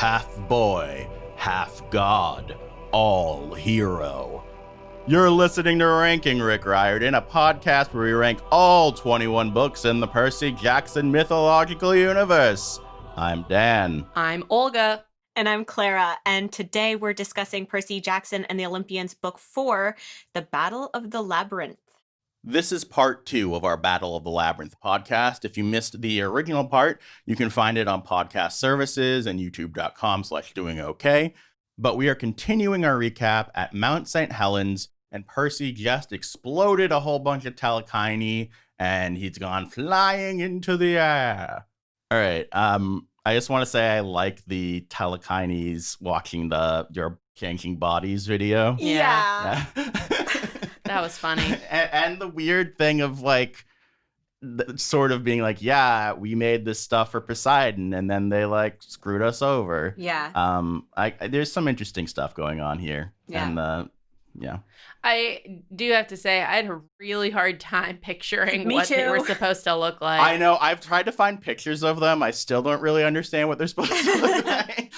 half boy, half god, all hero. You're listening to Ranking Rick Riordan, a podcast where we rank all 21 books in the Percy Jackson mythological universe. I'm Dan. I'm Olga. And I'm Clara, and today we're discussing Percy Jackson and the Olympians Book 4, The Battle of the Labyrinth. This is part 2 of our Battle of the Labyrinth podcast. If you missed the original part, you can find it on podcast services and youtube.com/doingOK. But we are continuing our recap at Mount St. Helens, and Percy just exploded a whole bunch of telekine, and he's gone flying into the air. All right, I just want to say I like the telekines watching your changing bodies video. Yeah. That was funny. and the weird thing of like sort of being like, yeah, we made this stuff for Poseidon and then they like screwed us over. Yeah. There's some interesting stuff going on here. Yeah. And yeah. I do have to say, I had a really hard time picturing Me what they too. were supposed to look like. I know. I've tried to find pictures of them. I still don't really understand what they're supposed to look like.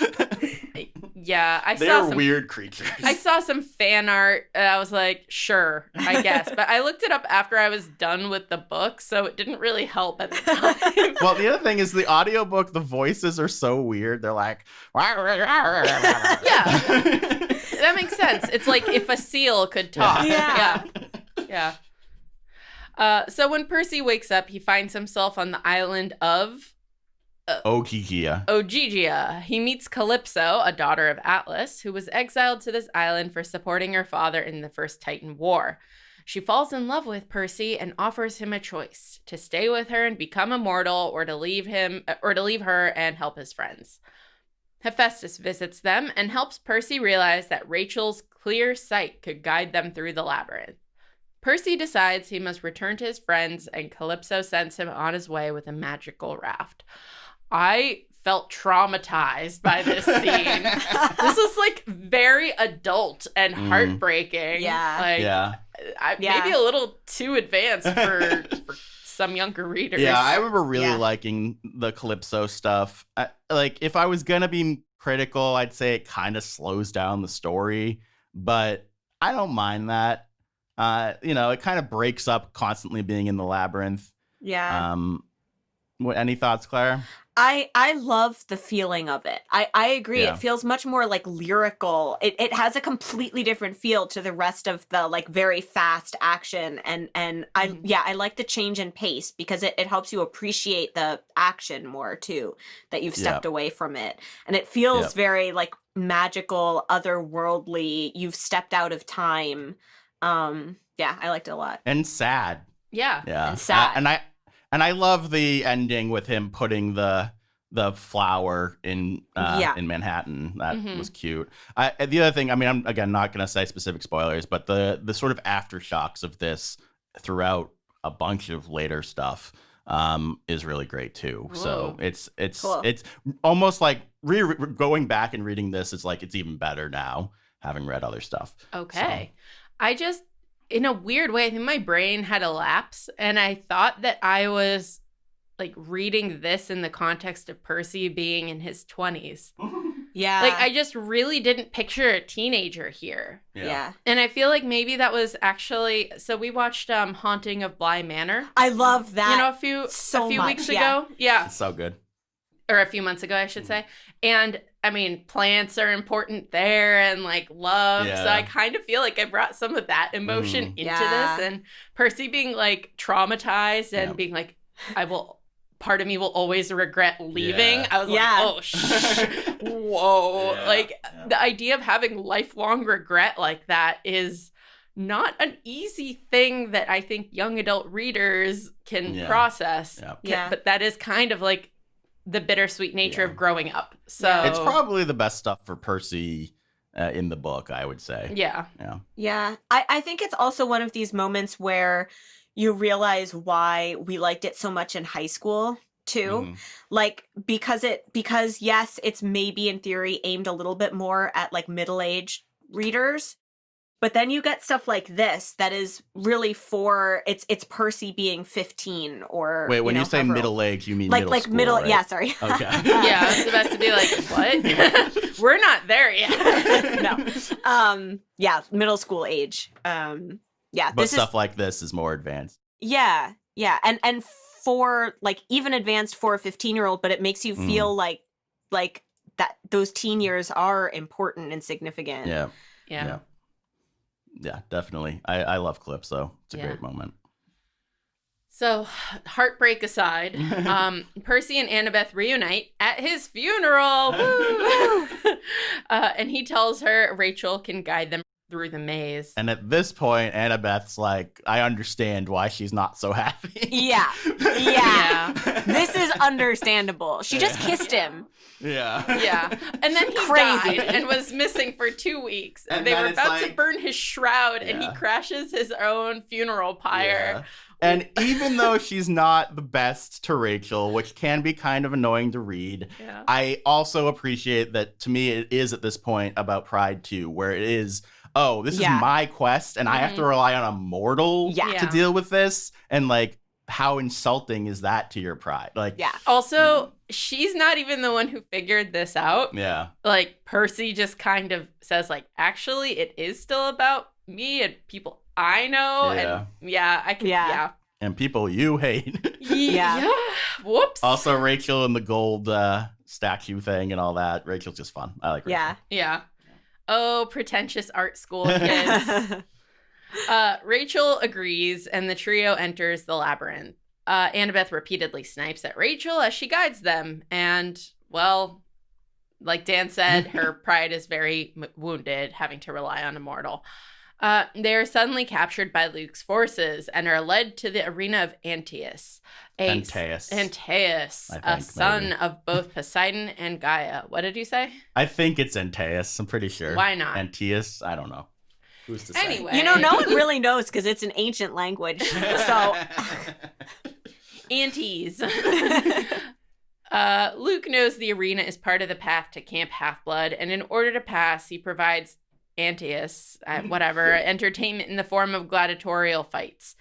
Yeah, They're weird creatures. I saw some fan art, and I was like, sure, I guess. But I looked it up after I was done with the book, so it didn't really help at the time. Well, the other thing is the audiobook, the voices are so weird. They're like, Yeah. That makes sense. It's like if a seal could talk. Yeah. So when Percy wakes up, he finds himself on the island of Ogygia. He meets Calypso, a daughter of Atlas, who was exiled to this island for supporting her father in the First Titan War. She falls in love with Percy and offers him a choice: to stay with her and become immortal, or to leave her and help his friends. Hephaestus visits them and helps Percy realize that Rachel's clear sight could guide them through the labyrinth. Percy decides he must return to his friends, and Calypso sends him on his way with a magical raft. I felt traumatized by this scene. This was like very adult and heartbreaking. Yeah. Maybe a little too advanced for some younger readers. Yeah, I remember really liking the Calypso stuff. Like, if I was gonna be critical, I'd say it kind of slows down the story, but I don't mind that. It kind of breaks up constantly being in the labyrinth. Yeah. Any thoughts, Claire? I love the feeling of it. I agree. Yeah. It feels much more like lyrical. It has a completely different feel to the rest of the like very fast action. And I like the change in pace because it helps you appreciate the action more too, that you've stepped away from it. And it feels very like magical, otherworldly. You've stepped out of time. I liked it a lot. And sad. Yeah. And sad. And I love the ending with him putting the flower in Manhattan. That was cute. The other thing, I mean, I'm again not going to say specific spoilers, but the sort of aftershocks of this throughout a bunch of later stuff is really great too. Whoa. So it's Cool. It's almost like going back and reading this is like it's even better now, having read other stuff. Okay. So. In a weird way, I think my brain had a lapse, and I thought that I was like reading this in the context of Percy being in his 20s. Yeah. Like, I just really didn't picture a teenager here. Yeah. And I feel like maybe that was actually, so we watched Haunting of Bly Manor. I love that. A few much, weeks ago. Yeah. It's so good. Or a few months ago, I should say. And I mean, plants are important there, and like love. Yeah. So I kind of feel like I brought some of that emotion into Yeah. this, and Percy being like traumatized and being like, part of me will always regret leaving. Yeah. I was like, whoa. Yeah. Like the idea of having lifelong regret like that is not an easy thing that I think young adult readers can process. Yeah. But that is kind of like the bittersweet nature of growing up. So It's probably the best stuff for Percy in the book, I would say. Yeah. Yeah. I think it's also one of these moments where you realize why we liked it so much in high school too. Like because yes, it's maybe in theory aimed a little bit more at like middle-aged readers, But then you get stuff like this that is really for it's Percy being 15 or Wait, when you say however middle age, you mean like middle school, middle right? yeah, sorry. Okay. Yeah, I was about to be like, what? We're not there yet. No. Yeah, middle school age. Yeah, But stuff like this is more advanced. Yeah. And for like even advanced for a 15-year-old, but it makes you feel like that those teen years are important and significant. Yeah, definitely. I love Calypso. It's a great moment. So, heartbreak aside, Percy and Annabeth reunite at his funeral. Woo! And he tells her Rachel can guide them through the maze. And at this point, Annabeth's like, I understand why she's not so happy. Yeah. This is understandable. She just kissed him. Yeah. And then he Crazy. died and was missing for 2 weeks. And they then were it's about to like- burn his shroud, and he crashes his own funeral pyre. Yeah. And even though she's not the best to Rachel, which can be kind of annoying to read, I also appreciate that, to me, it is at this point about pride too, where it is, this is my quest, and I have to rely on a mortal to deal with this, and like, how insulting is that to your pride? Like, Also, she's not even the one who figured this out. Yeah. Like, Percy just kind of says, like, actually, it is still about me and people I know. And And people you hate. Whoops. Also, Rachel and the gold statue thing and all that. Rachel's just fun. I like Rachel. Yeah. Oh, pretentious art school kids. Rachel agrees, and the trio enters the labyrinth. Annabeth repeatedly snipes at Rachel as she guides them. And, well, like Dan said, her pride is very wounded, having to rely on a mortal. They are suddenly captured by Luke's forces and are led to the arena of Antaeus, a son of both Poseidon and Gaia. What did you say? I think it's Antaeus. I'm pretty sure. Why not? Antaeus? I don't know. Who's to say? Anyway. No one really knows because it's an ancient language. So. Antes. Luke knows the arena is part of the path to Camp Half-Blood, and in order to pass, he provides Antaeus, entertainment in the form of gladiatorial fights.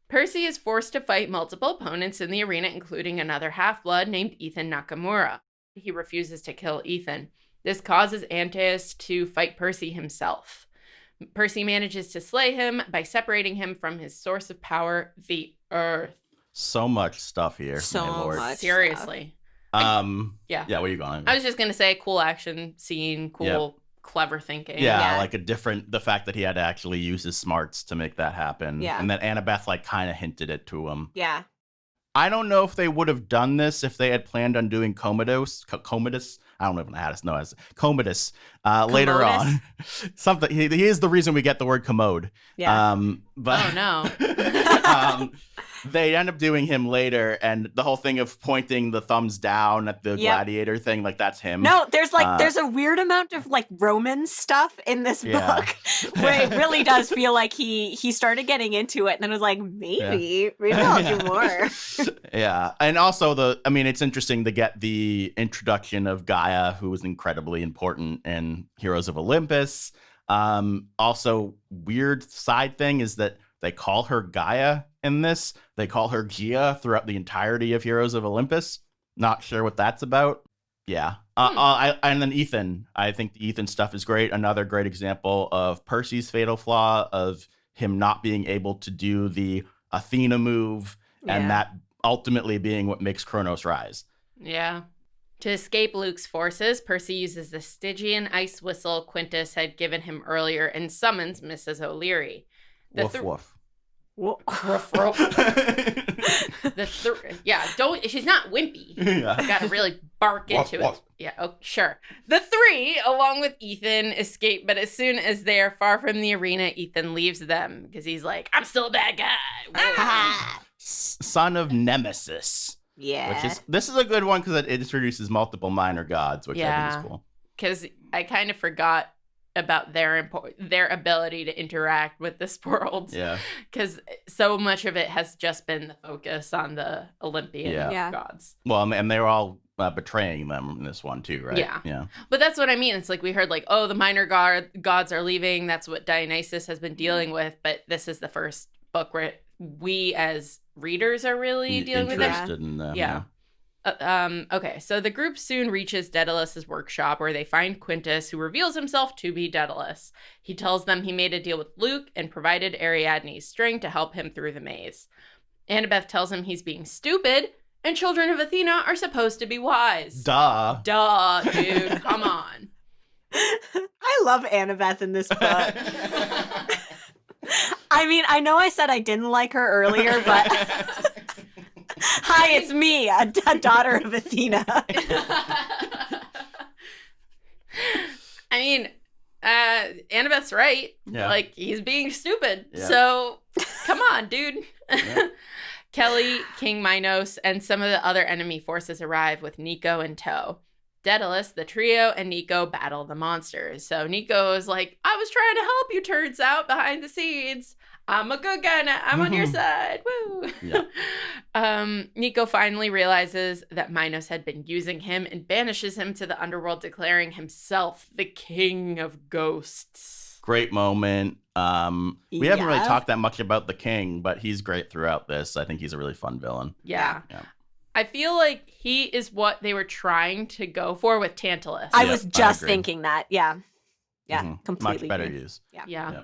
Percy is forced to fight multiple opponents in the arena, including another half-blood named Ethan Nakamura. He refuses to kill Ethan. This causes Antaeus to fight Percy himself. Percy manages to slay him by separating him from his source of power, the Earth. So much stuff here, so my lord. much Seriously. Yeah, where are you going? I was just going to say cool action scene, clever thinking. Yeah, like the fact that he had to actually use his smarts to make that happen. Yeah. And that Annabeth like kind of hinted it to him. Yeah. I don't know if they would have done this if they had planned on doing Commodus. I don't even know how to know as Commodus later on. Something he is the reason we get the word commode. Yeah. But oh no. They end up doing him later, and the whole thing of pointing the thumbs down at the gladiator thing, like that's him. No, there's a weird amount of like Roman stuff in this book where it really does feel like he started getting into it and then was like, maybe I'll do more. Yeah. And also it's interesting to get the introduction of Gaia, who was incredibly important in Heroes of Olympus. Also, weird side thing is that they call her Gaia in this. They call her Gia throughout the entirety of Heroes of Olympus. Not sure what that's about. Yeah. And then Ethan. I think the Ethan stuff is great. Another great example of Percy's fatal flaw of him not being able to do the Athena move, and that ultimately being what makes Kronos rise. Yeah. To escape Luke's forces, Percy uses the Stygian ice whistle Quintus had given him earlier and summons Mrs. O'Leary. Woof woof. She's not wimpy. Yeah. Gotta really bark into it. Yeah, oh, sure. The three, along with Ethan, escape, but as soon as they are far from the arena, Ethan leaves them because he's like, I'm still a bad guy. Son of Nemesis. Yeah. This is a good one because it introduces multiple minor gods, which I think is cool. Because I kind of forgot about their ability to interact with this world. Yeah. Because so much of it has just been the focus on the Olympian gods. Well, and they're all betraying them in this one too, right? Yeah. But that's what I mean. It's like we heard like, oh, the minor gods are leaving. That's what Dionysus has been dealing with. But this is the first book where we as readers are really dealing with it. Interested in them. Yeah. Okay, so the group soon reaches Daedalus's workshop where they find Quintus, who reveals himself to be Daedalus. He tells them he made a deal with Luke and provided Ariadne's string to help him through the maze. Annabeth tells him he's being stupid, and children of Athena are supposed to be wise. Duh, dude, come on. I love Annabeth in this book. I mean, I know I said I didn't like her earlier, but... Hi, it's me, a daughter of Athena. I mean, Annabeth's right. Yeah. Like, he's being stupid. Yeah. So, come on, dude. Yeah. Kelly, King Minos, and some of the other enemy forces arrive with Nico in tow. Daedalus, the trio, and Nico battle the monsters. So Nico is like, I was trying to help you, turns out, behind the scenes. I'm a good guy now. I'm on your side. Woo! Yeah. Nico finally realizes that Minos had been using him and banishes him to the underworld, declaring himself the king of ghosts. Great moment. We haven't really talked that much about the king, but he's great throughout this. I think he's a really fun villain. Yeah. Yeah. I feel like he is what they were trying to go for with Tantalus. I was just thinking that. Yeah. Yeah, Mm-hmm. completely. Much better use. Yeah.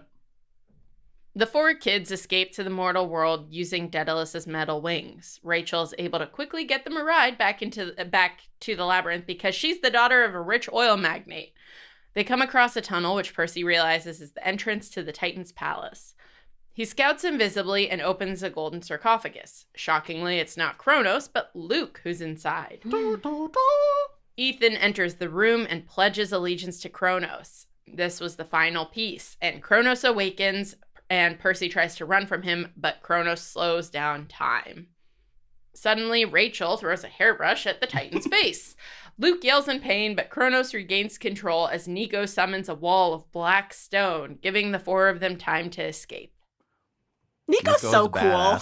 The four kids escape to the mortal world using Daedalus's metal wings. Rachel is able to quickly get them a ride back to the labyrinth because she's the daughter of a rich oil magnate. They come across a tunnel, which Percy realizes is the entrance to the Titan's palace. He scouts invisibly and opens a golden sarcophagus. Shockingly, it's not Kronos, but Luke who's inside. Ethan enters the room and pledges allegiance to Kronos. This was the final piece, and Kronos awakens, and Percy tries to run from him, but Kronos slows down time. Suddenly, Rachel throws a hairbrush at the Titan's face. Luke yells in pain, but Kronos regains control as Nico summons a wall of black stone, giving the four of them time to escape. Nico's so cool.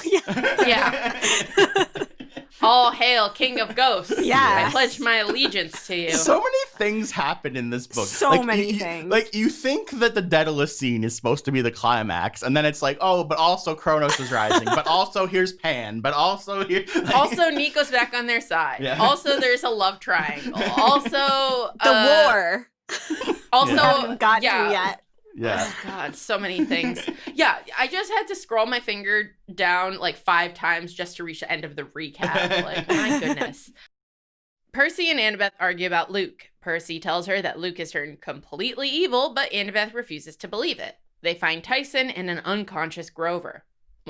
Yeah. All hail, King of Ghosts. Yeah. I pledge my allegiance to you. So many things happen in this book. So many things. Like, you think that the Daedalus scene is supposed to be the climax, and then it's like, oh, but also Kronos is rising, but also here's Pan, but also here... Also, Nico's back on their side. Yeah. Also, there's a love triangle. Also... the war. Also... haven't got to yet. Yeah. Oh, God, so many things. Yeah, I just had to scroll my finger down like 5 times just to reach the end of the recap. Like, my goodness. Percy and Annabeth argue about Luke. Percy tells her that Luke has turned completely evil, but Annabeth refuses to believe it. They find Tyson and an unconscious Grover.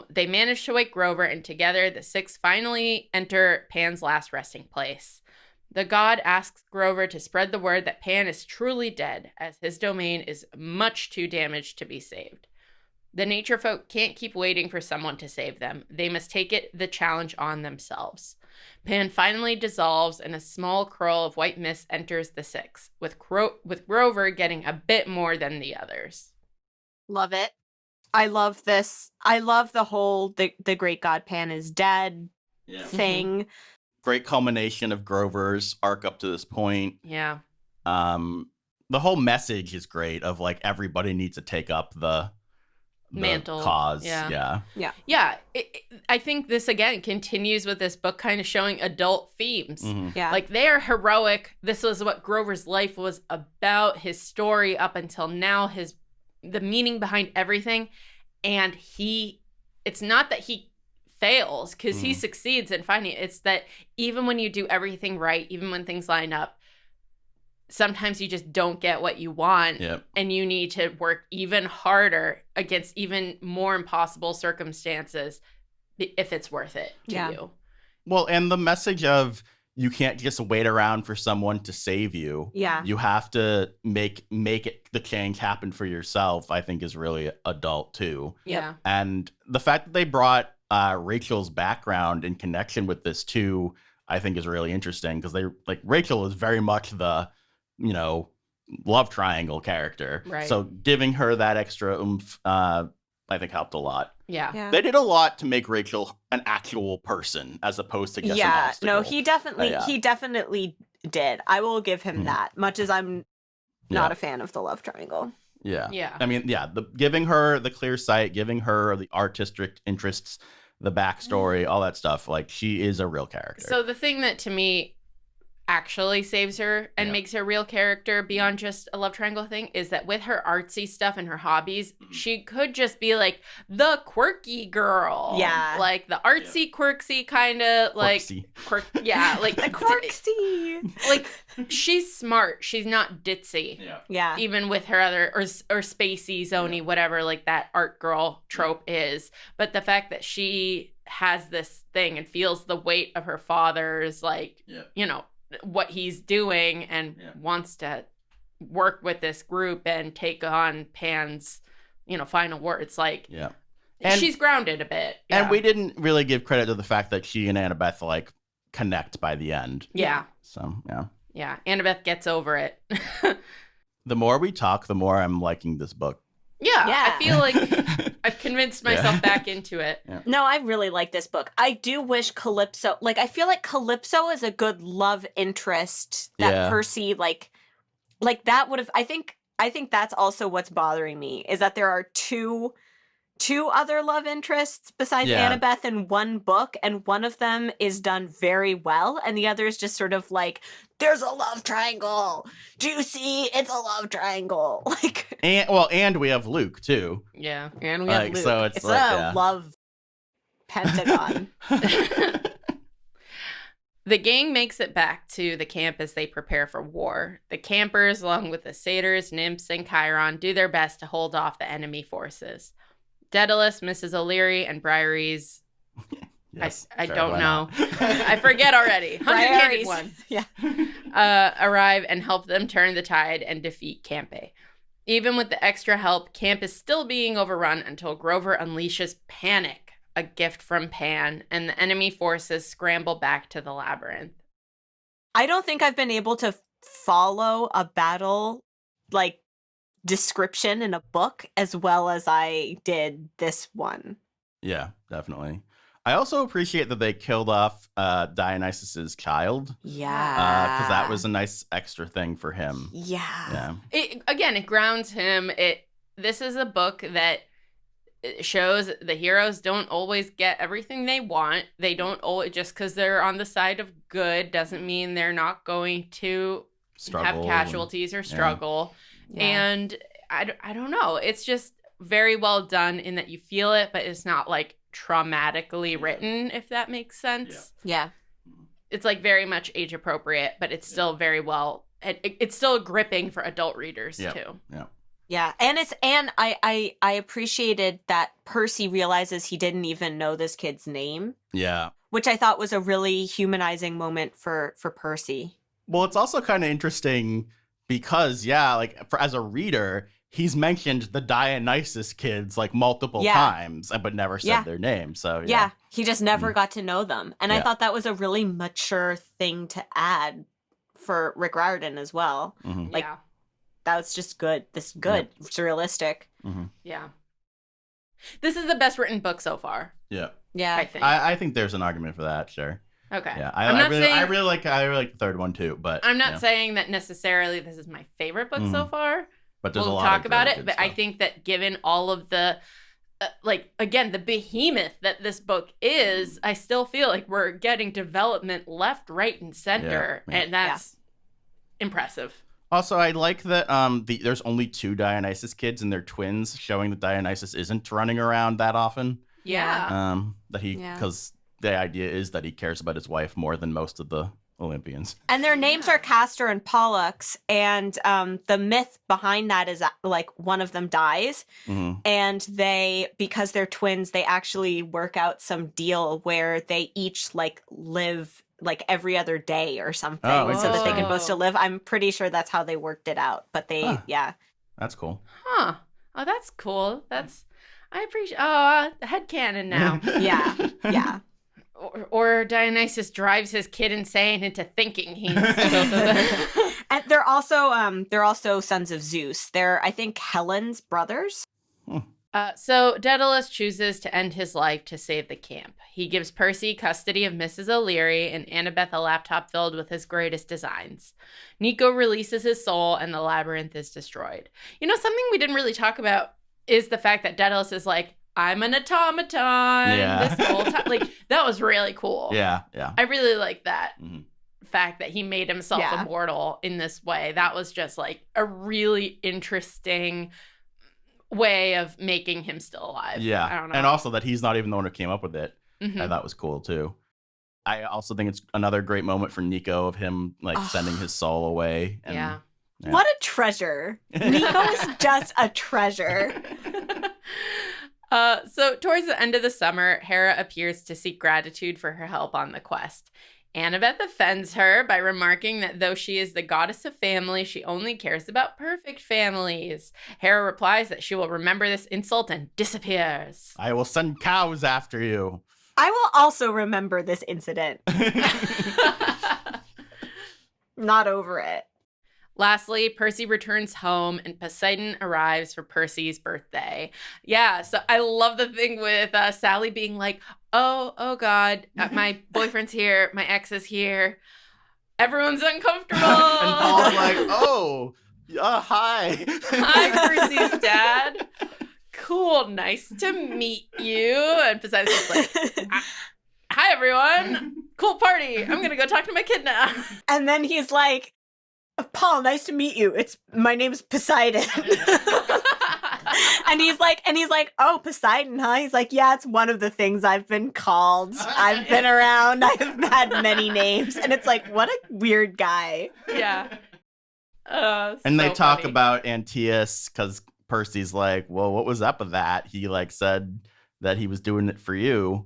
They manage to wake Grover, and together the 6 finally enter Pan's last resting place. The god asks Grover to spread the word that Pan is truly dead, as his domain is much too damaged to be saved. The nature folk can't keep waiting for someone to save them. They must take the challenge on themselves. Pan finally dissolves, and a small curl of white mist enters the 6, with Grover getting a bit more than the others. Love it. I love this. I love the whole the great god Pan is dead thing. Mm-hmm. Great culmination of Grover's arc up to this point. Yeah. The whole message is great of like everybody needs to take up the mantle cause. Yeah. I think this again continues with this book kind of showing adult themes. Mm-hmm. Yeah. Like they are heroic. This was what Grover's life was about, his story up until now, the meaning behind everything. And it's not that he fails because he succeeds in finding it. It's that even when you do everything right, even when things line up, sometimes you just don't get what you want. Yep. And you need to work even harder against even more impossible circumstances if it's worth it to you. Well, and the message of you can't just wait around for someone to save you. Yeah. You have to make it the change happen for yourself, I think is really adult too. Yeah. And the fact that they brought Rachel's background in connection with this too, I think is really interesting because Rachel is very much the, love triangle character. Right. So giving her that extra oomph, I think helped a lot. Yeah. They did a lot to make Rachel an actual person as opposed to just an obstacle. No, he definitely did. I will give him that, much as I'm not a fan of the love triangle. Yeah. I mean, giving her the clear sight, giving her the artistic interests, the backstory, all that stuff. Like, she is a real character. So the thing that to me actually saves her and makes her a real character beyond just a love triangle thing is that with her artsy stuff and her hobbies, she could just be like the quirky girl. Yeah. Like the artsy, quirksy kind of like like the quirksy. Like, she's smart. She's not ditzy. Yeah. Even with her other or spacey, zony, whatever, like that art girl trope is. But the fact that she has this thing and feels the weight of her father's, like, you know, what he's doing and wants to work with this group and take on Pan's, you know, final words. Like, and she's grounded a bit. And we didn't really give credit to the fact that she and Annabeth, like, connect by the end. So, Yeah, Annabeth gets over it. The more we talk, the more I'm liking this book. I feel like I've convinced myself back into it. No, I really like this book. I do wish Calypso, like, I feel like Calypso is a good love interest that Percy, like that would have, I think that's also what's bothering me, is that there are two other love interests besides Annabeth in one book, and one of them is done very well, and the other is just sort of like, there's a love triangle. Do you see? It's a love triangle. Like, and we have Luke too. Yeah, and we have Luke. So it's like, a love pentagon. The gang makes it back to the camp as they prepare for war. The campers, along with the satyrs, nymphs, and Chiron, do their best to hold off the enemy forces. Daedalus, Mrs. O'Leary, and Briarees. Yes, I don't know. I forget already. 100-handed one. Arrive and help them turn the tide and defeat Campe. Even with the extra help, camp is still being overrun until Grover unleashes Panic, a gift from Pan, and the enemy forces scramble back to the labyrinth. I don't think I've been able to follow a battle, like, description in a book as well as I did this one. Yeah, definitely. I also appreciate that they killed off Dionysus's child. Yeah. Because that was a nice extra thing for him. Yeah. It grounds him. This is a book that shows the heroes don't always get everything they want. They don't always, just because they're on the side of good doesn't mean they're not going to have casualties or struggle. Yeah. And I don't know. It's just very well done in that you feel it, but it's not like traumatically written, if that makes sense. Yeah. It's like very much age appropriate, but it's still very well, it's still gripping for adult readers too. Yeah. And I appreciated that Percy realizes he didn't even know this kid's name. Yeah. Which I thought was a really humanizing moment for Percy. Well, it's also kind of interesting because, as a reader, he's mentioned the Dionysus kids like multiple times, but never said their name. So he just never got to know them. And I thought that was a really mature thing to add for Rick Riordan as well. Mm-hmm. Like, that was just good. This is good. Yeah. It's realistic. Mm-hmm. Yeah. This is the best written book so far. Yeah. Yeah. I think there's an argument for that, sure. Okay. Yeah, I really like the third one too, but I'm not saying that necessarily this is my favorite book so far. But there's we'll a lot talk of about it. But stuff. I think that given all of the, again, the behemoth that this book is, I still feel like we're getting development left, right, and center, and that's impressive. Also, I like that there's only 2 Dionysus kids and they're twins, showing that Dionysus isn't running around that often. Yeah. Because the idea is that he cares about his wife more than most of the Olympians. And their names are Castor and Pollux, and the myth behind that is like one of them dies, and because they're twins, they actually work out some deal where they each like live like every other day or something, so that they can both still live. I'm pretty sure that's how they worked it out, but they That's cool. Oh, that's cool. I appreciate the headcanon now. Yeah. Or Dionysus drives his kid insane into thinking he's and they're also sons of Zeus. They're, I think, Helen's brothers. So Daedalus chooses to end his life to save the camp. He gives Percy custody of Mrs. O'Leary and Annabeth a laptop filled with his greatest designs. Nico releases his soul and the labyrinth is destroyed. You know, something we didn't really talk about is the fact that Daedalus is like, I'm an automaton this whole time. Like, that was really cool. Yeah. I really like that fact that he made himself immortal in this way. That was just like a really interesting way of making him still alive. Yeah. I don't know. And also that he's not even the one who came up with it. Mm-hmm. I thought was cool too. I also think it's another great moment for Nico of him like sending his soul away. And, yeah. What a treasure. Nico is just a treasure. So towards the end of the summer, Hera appears to seek gratitude for her help on the quest. Annabeth offends her by remarking that though she is the goddess of family, she only cares about perfect families. Hera replies that she will remember this insult and disappears. I will send cows after you. I will also remember this incident. Not over it. Lastly, Percy returns home and Poseidon arrives for Percy's birthday. Yeah, so I love the thing with Sally being like, oh God, my boyfriend's here, my ex is here. Everyone's uncomfortable. And Paul's like, hi. Hi, Percy's dad. Cool, nice to meet you. And Poseidon's like, hi, everyone. Cool party. I'm going to go talk to my kid now. And then he's like, Paul, nice to meet you. My name's Poseidon. and he's like, oh, Poseidon, huh? He's like, yeah, it's one of the things I've been called. I've been around. I've had many names. And it's like, what a weird guy. Yeah. And they talk about Antaeus because Percy's like, well, what was up with that? He like said that he was doing it for you.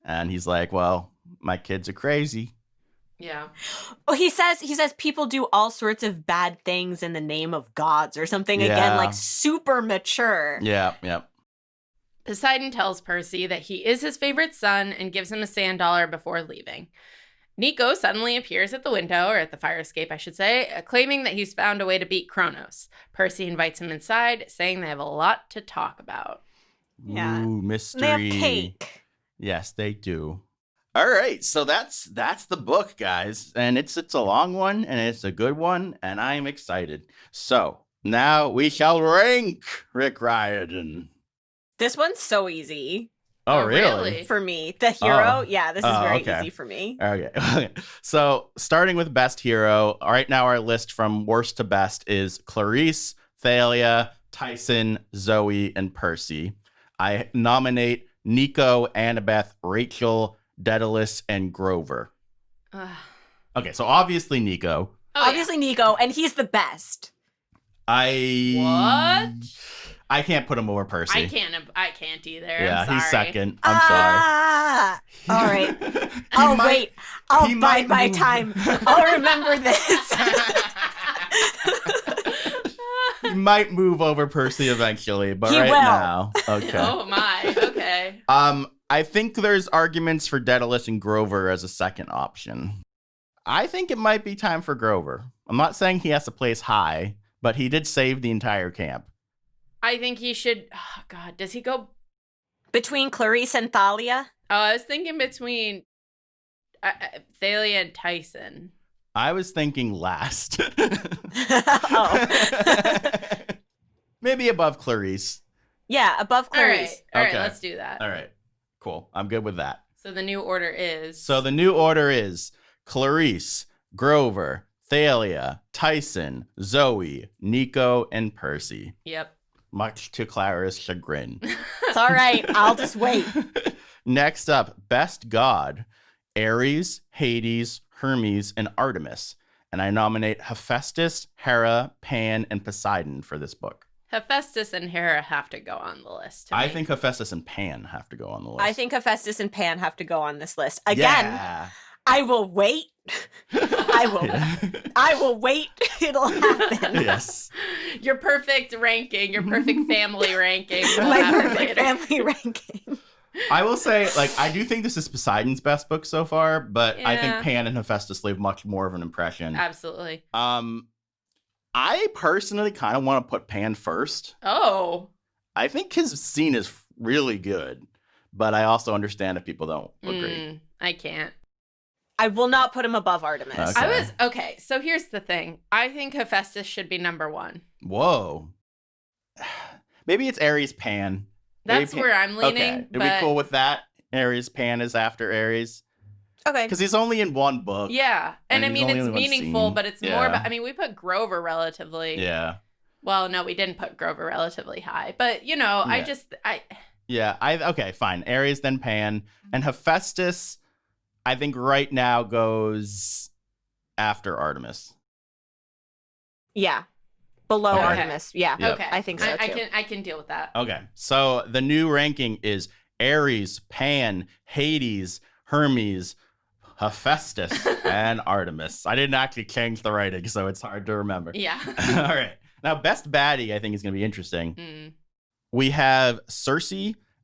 And he's like, well, my kids are crazy. Yeah. Well, he says people do all sorts of bad things in the name of gods or something. Again, like super mature. Yeah. Poseidon tells Percy that he is his favorite son and gives him a sand dollar before leaving. Nico suddenly appears at the window, or at the fire escape, I should say, claiming that he's found a way to beat Kronos. Percy invites him inside, saying they have a lot to talk about. Yeah. Ooh, mystery. They have cake. Yes, they do. All right, so that's the book, guys, and it's a long one and it's a good one, and I'm excited. So now we shall rank Rick Riordan. This one's so easy. Oh, really? For me, the hero. Yeah, this is very easy for me. Okay. So starting with best hero, right now our list from worst to best is Clarice, Thalia, Tyson, Zoe, and Percy. I nominate Nico, Annabeth, Rachel, Daedalus, and Grover. Okay, so obviously Nico. Obviously Nico, and he's the best. What? I can't put him over Percy. I can't either. Yeah, I'm sorry. he's second. I'm sorry. All right. Wait. I'll bide my time. I'll remember this. He might move over Percy eventually, but he right will. now. Okay. Oh my. Okay. I think there's arguments for Daedalus and Grover as a second option. I think it might be time for Grover. I'm not saying he has to place high, but he did save the entire camp. I think he should. Oh God, does he go between Clarice and Thalia? Oh, I was thinking between Thalia and Tyson. I was thinking last. Maybe above Clarice. Yeah, above Clarice. All right, let's do that. All right, cool. I'm good with that. So the new order is... Clarice, Grover, Thalia, Tyson, Zoe, Nico, and Percy. Yep. Much to Clara's chagrin. It's all right. I'll just wait. Next up, best god. Ares, Hades, Hermes, and Artemis. And I nominate Hephaestus, Hera, Pan, and Poseidon for this book. Hephaestus and Hera have to go on the list. I think Hephaestus and Pan have to go on the list. I think Hephaestus and Pan have to go on this list. Again, I will wait. I will wait. It'll happen. Yes. Your perfect ranking, your perfect family ranking. My perfect family ranking. I will say, I do think this is Poseidon's best book so far, but I think Pan and Hephaestus leave much more of an impression. Absolutely. I personally kind of want to put Pan first. Oh. I think his scene is really good, but I also understand if people don't agree. I can't. I will not put him above Artemis. Okay. So here's the thing. I think Hephaestus should be number 1. Whoa. Maybe it's Ares Pan. That's where I'm leaning. Okay. Are we cool with that? Ares Pan is after Ares? Okay. Because he's only in one book. Yeah. And I mean, it's meaningful, but it's more about, I mean, we put Grover relatively. Yeah. Well, no, we didn't put Grover relatively high. But, you know, okay, fine. Ares, then Pan. And Hephaestus, I think right now goes after Artemis. Yeah. Below Okay. Artemis. Yeah. Yep. Okay. I think so, too. I can deal with that. Okay. So the new ranking is Ares, Pan, Hades, Hermes, Hephaestus, and Artemis. I didn't actually change the writing, so it's hard to remember. Yeah. All right. Now, best baddie, I think, is going to be interesting. We have Circe,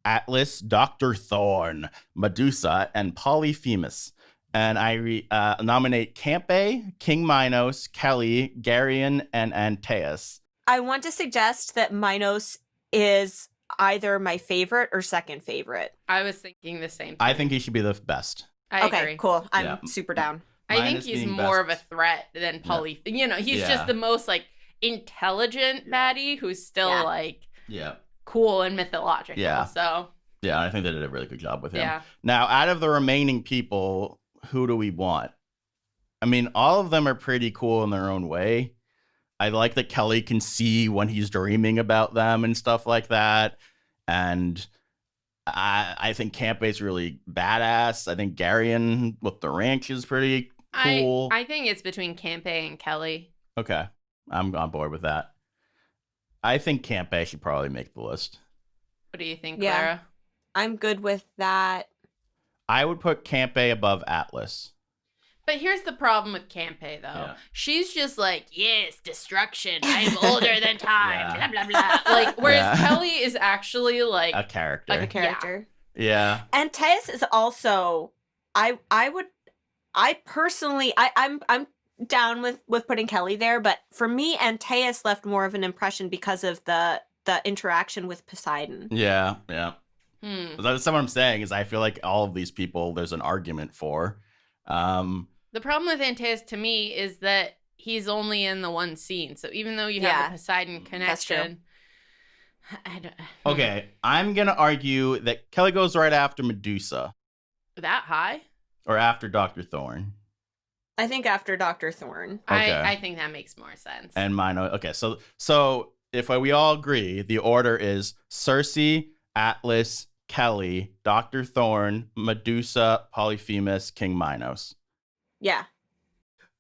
Atlas, Dr. Thorne, Medusa, and Polyphemus. And I nominate Campe, King Minos, Kelly, Geryon, and Antaeus. I want to suggest that Minos is either my favorite or second favorite. I was thinking the same thing. I think he should be the best. I Okay, agree. cool. I'm super down. I think Minus he's being more best. of a threat than You know, he's just the most, like, intelligent baddie who's still, like, cool and mythological. Yeah. So, Yeah, I think they did a really good job with him. yeah. Now, out of the remaining people, who do we want? I mean, all of them are pretty cool in their own way. I like that Kelly can see when he's dreaming about them and stuff like that. And I think Campe's really badass. I think Geryon with the ranch is pretty cool. I think it's between Campe and Kelly. Okay. I'm on board with that. I think Campe should probably make the list. What do you think, Yeah. Clara? I'm good with that. I would put Campe above Atlas. But here's the problem with Campe, though. Yeah. She's just like, yes, destruction. I'm older than time. Yeah. Blah, blah, blah. Like, whereas Yeah. Kelly is actually like A character. A character. Yeah. Antaeus is also I'm down with putting Kelly there, but for me, Antaeus left more of an impression because of the interaction with Poseidon. Yeah. Yeah. That's what I'm saying is I feel like all of these people there's an argument for. The problem with Antaeus to me is that he's only in the one scene. So even though you have the Poseidon connection, I don't. Okay, I'm gonna argue that Kelly goes right after Medusa That high? or after Dr. Thorne I think after Dr. Thorne. Okay. I think that makes more sense. and Mino. Okay, so if we all agree, the order is Circe, Atlas, Kelly, Dr. Thorne, Medusa, Polyphemus, King Minos. Yeah.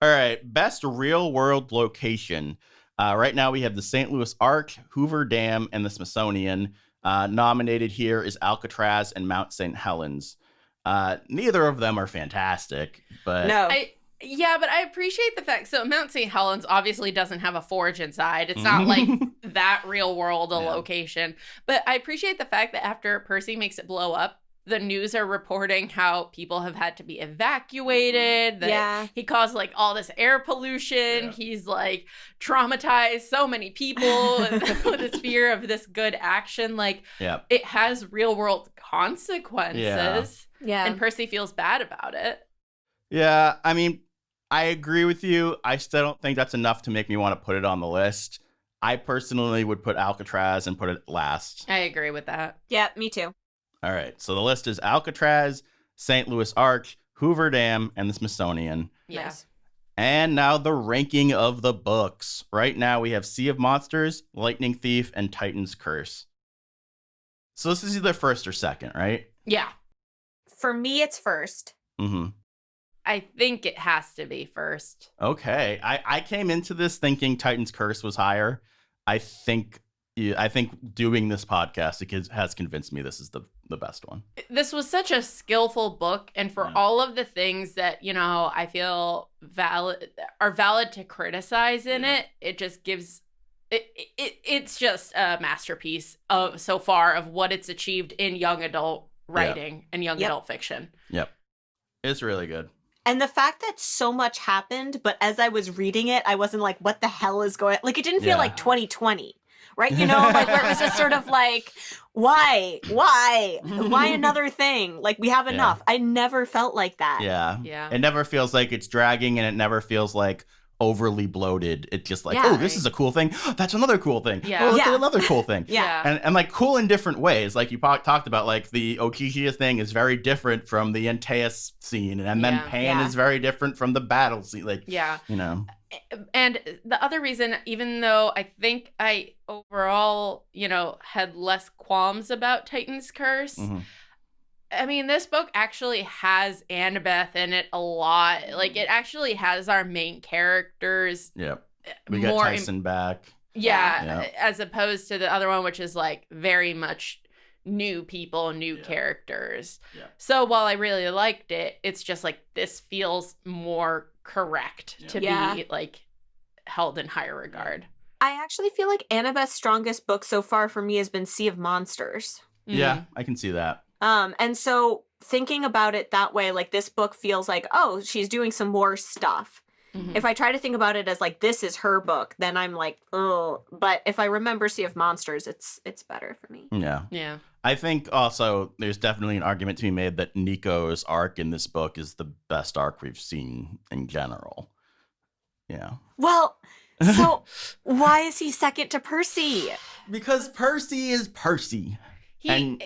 All right, best real world location. Right now we have the St. Louis Arch, Hoover Dam, and the Smithsonian. Nominated here is Alcatraz and Mount St. Helens. Neither of them are fantastic, but No. But I appreciate the fact. So Mount St. Helens obviously doesn't have a forge inside. It's not like that real world location. But I appreciate the fact that after Percy makes it blow up, the news are reporting how people have had to be evacuated. That he caused like all this air pollution. Yeah. He's like traumatized so many people with his fear of this good action. Like it has real world consequences. Yeah. And Percy feels bad about it. Yeah, I mean, I agree with you. I still don't think that's enough to make me want to put it on the list. I personally would put Alcatraz and put it last. I agree with that. Yeah, me too. All right, so the list is Alcatraz, St. Louis Arch, Hoover Dam, and the Smithsonian. Yeah. Nice. And now the ranking of the books. Right now we have Sea of Monsters, Lightning Thief, and Titan's Curse. So this is either first or second, right? Yeah. For me, it's first. Mm-hmm. I think it has to be first. Okay. I came into this thinking Titan's Curse was higher. I think doing this podcast has convinced me this is the best one. This was such a skillful book, and for all of the things that, you know, I feel valid to criticize in it, it just gives it's just a masterpiece of so far of what it's achieved in young adult writing and young adult fiction. Yep. It's really good. And the fact that so much happened, but as I was reading it, I wasn't like, what the hell is going on? Like, it didn't feel like 2020, right? You know, like where it was just sort of like, why another thing? Like we have enough. I never felt like that. Yeah. It never feels like it's dragging, and it never feels like overly bloated. It's just like, oh, this is a cool thing. That's another cool thing. Yeah. Oh, look at another cool thing. Yeah. And like cool in different ways. Like you talked about, like the Okishia thing is very different from the Antaeus scene, and then Pan is very different from the battle scene. Like, you know. And the other reason, even though I think I overall, you know, had less qualms about Titan's Curse, I mean, this book actually has Annabeth in it a lot. Like, it actually has our main characters. Yep. We got Tyson back. Yeah, as opposed to the other one, which is, like, very much new people, new characters. Yeah. So while I really liked it, it's just, like, this feels more correct to be, like, held in higher regard. I actually feel like Annabeth's strongest book so far for me has been Sea of Monsters. Yeah, I can see that. And so thinking about it that way, like this book feels like, oh, she's doing some more stuff. If I try to think about it as like, this is her book, then I'm like, oh, but if I remember Sea of Monsters, it's better for me. Yeah. I think also there's definitely an argument to be made that Nico's arc in this book is the best arc we've seen in general. Yeah. Well, so why is he second to Percy? Because Percy is Percy. Because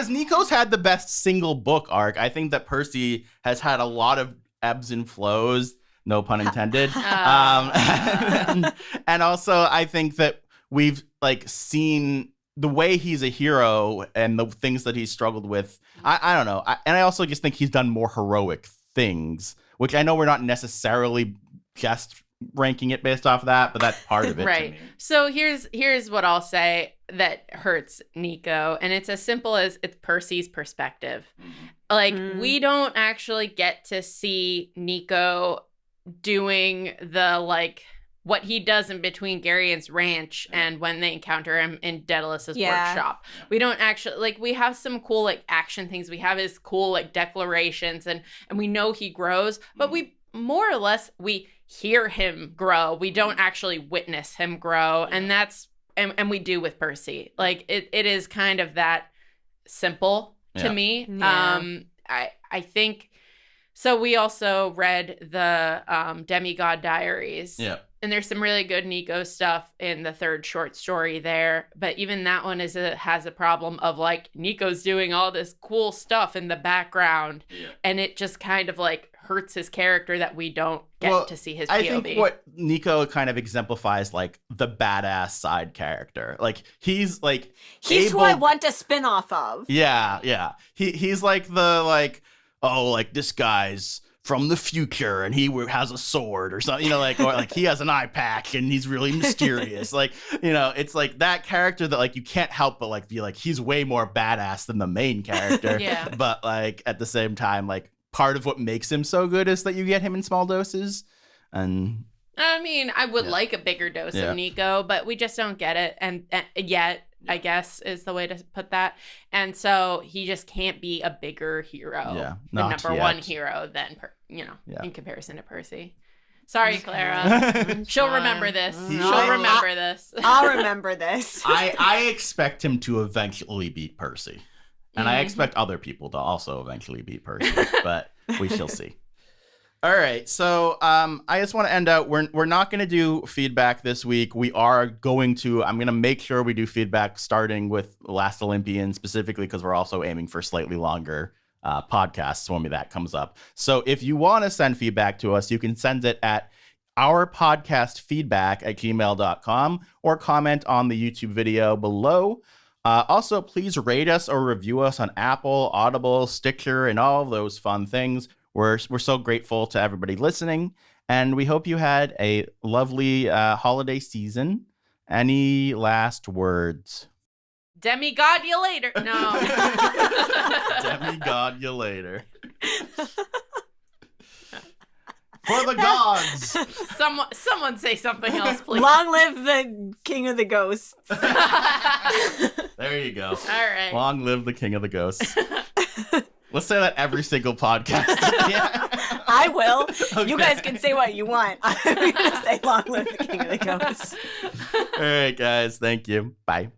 Nico's had the best single book arc. I think that Percy has had a lot of ebbs and flows, no pun intended. And also I think that we've like seen the way he's a hero and the things that he's struggled with. I don't know. And I also just think he's done more heroic things, which I know we're not necessarily just ranking it based off of that, but that's part of it. Right. So here's what I'll say that hurts Nico, and it's as simple as it's Percy's perspective. Like we don't actually get to see Nico doing the like what he does in between Garion's ranch and when they encounter him in Daedalus's workshop. We don't actually, like, we have some cool like action things. We have his cool like declarations, and we know he grows, but we more or less we hear him grow. We don't actually witness him grow. And that's, and we do with Percy. Like it is kind of that simple to me. I think, so we also read the Demigod Diaries. Yeah. And there's some really good Nico stuff in the third short story there. But even that one has a problem of like Nico's doing all this cool stuff in the background. Yeah. And it just kind of like hurts his character that we don't get to see his POV. I think what Nico kind of exemplifies like the badass side character. Like he's who I want a spin-off of. Yeah. He's like the like, oh, like this guy's from the future and he has a sword or something, you know, like, or like he has an eye patch and he's really mysterious. Like, you know, it's like that character that like you can't help but like be like, he's way more badass than the main character. But like at the same time, like part of what makes him so good is that you get him in small doses. And I mean, I would like a bigger dose of Nico, but we just don't get it. And yet, I guess is the way to put that. And so he just can't be a bigger hero, the number one hero than, in comparison to Percy. Sorry, Clara. She'll remember this. She'll remember this. I'll remember this. I expect him to eventually beat Percy. And I expect other people to also eventually beat Percy, but we shall see. All right, so I just want to end out. We're not going to do feedback this week. We are going to. I'm going to make sure we do feedback starting with Last Olympian specifically because we're also aiming for slightly longer podcasts when that comes up. So if you want to send feedback to us, you can send it at ourpodcastfeedback@gmail.com or comment on the YouTube video below. Also, please rate us or review us on Apple, Audible, Stitcher, and all of those fun things. We're so grateful to everybody listening, and we hope you had a lovely holiday season. Any last words? Demigod you later. No. Demigod you later. For the gods. Someone say something else, please. Long live the King of the Ghosts. There you go. All right. Long live the King of the Ghosts. Let's say that every single podcast. I will. You Okay. guys can say what you want. I'm going to say long live the King of the Ghosts. All right, guys. Thank you. Bye.